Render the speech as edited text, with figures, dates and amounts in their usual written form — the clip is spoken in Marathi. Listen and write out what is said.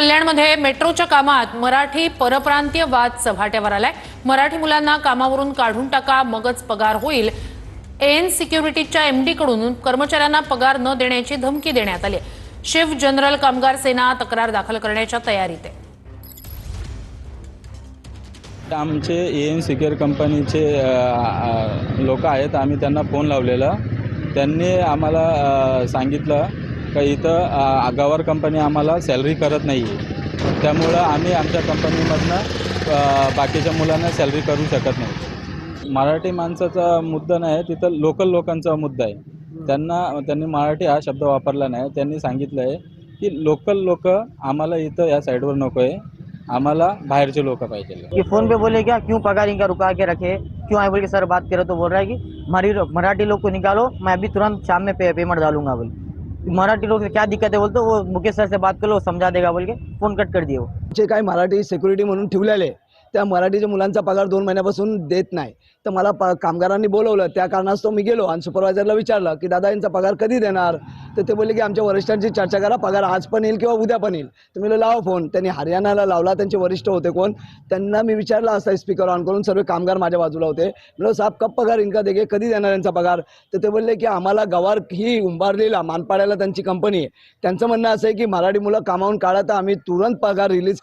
कल्याणमध्ये मेट्रोच्या कामात मराठी परप्रांतीय वाद चव्हाट्यावर आलाय। मराठी मुलांना कामावरून काढून टाका मगच पगार होईल। एन सिक्युरिटीच्या एमडी कडून कर्मचाऱ्यांना पगार न देण्याची धमकी देण्यात आली। शिव जनरल कामगार सेना तक्रार दाखल करण्याच्या तयारीत आहे। आमचे एन सिक्युअर कंपनीचे लोक आहेत, आम्ही त्यांना फोन लावलेला। त्यांनी आम्हाला सांगितलं की इथं गवर कंपनी आम्हाला सॅलरी करत नाही आहे, त्यामुळं आम्ही आमच्या कंपनीमधनं बाकीच्या मुलांना सॅलरी करू शकत नाही। मराठी माणसाचा मुद्दा नाही, तिथं लोकल लोकांचा मुद्दा आहे। त्यांनी मराठी हा शब्द वापरला नाही। त्यांनी सांगितलं आहे की लोकल लोक आम्हाला इथं या साईडवर नको आहे, आम्हाला बाहरचे लोग पाहिजे। ये फोन पे बोले क्या क्यों पगार इनका रुका के रखे, क्यों आए बोल के सर बात करे तो बोल रहा है कि मराठी लोग को निकालो, मैं अभी तुरंत शाम में पेमेंट डालूंगा बोल। मराठी लोग से क्या दिक्कत है बोलते, वो मुकेश सर से बात कर लो, समझा देगा बोल के फोन कट कर दिए। वो जे काही मराठी सिक्युरिटी म्हणून ठेवलेले त्या मराठीच्या मुलांचा पगार 2 महिन्यापासून देत नाही। तर मला कामगारांनी बोलवलं, त्या कारणास्तव मी गेलो आणि सुपरवायझरला विचारलं की दादा यांचा पगार कधी देणार। तर ते बोलले की आमच्या वरिष्ठांची चर्चा करा, पगार आज पण येईल किंवा उद्या पण येईल। तर मी लावा फोन। त्यांनी हरियाणाला लावला, त्यांचे वरिष्ठ होते कोण, त्यांना मी विचारलं असता स्पीकर ऑन करून, सर्व कामगार माझ्या बाजूला होते। म्हणलं साहेब कब पगार इनका देगे, कधी देणार यांचा पगार। तर ते बोलले की आम्हाला गवार ही उंबारलेला मानपाड्याला त्यांची कंपनी आहे, त्यांचं म्हणणं असं आहे की मराठी मुलं कामावून काढा तर आम्ही तुरंत पगार रिलीज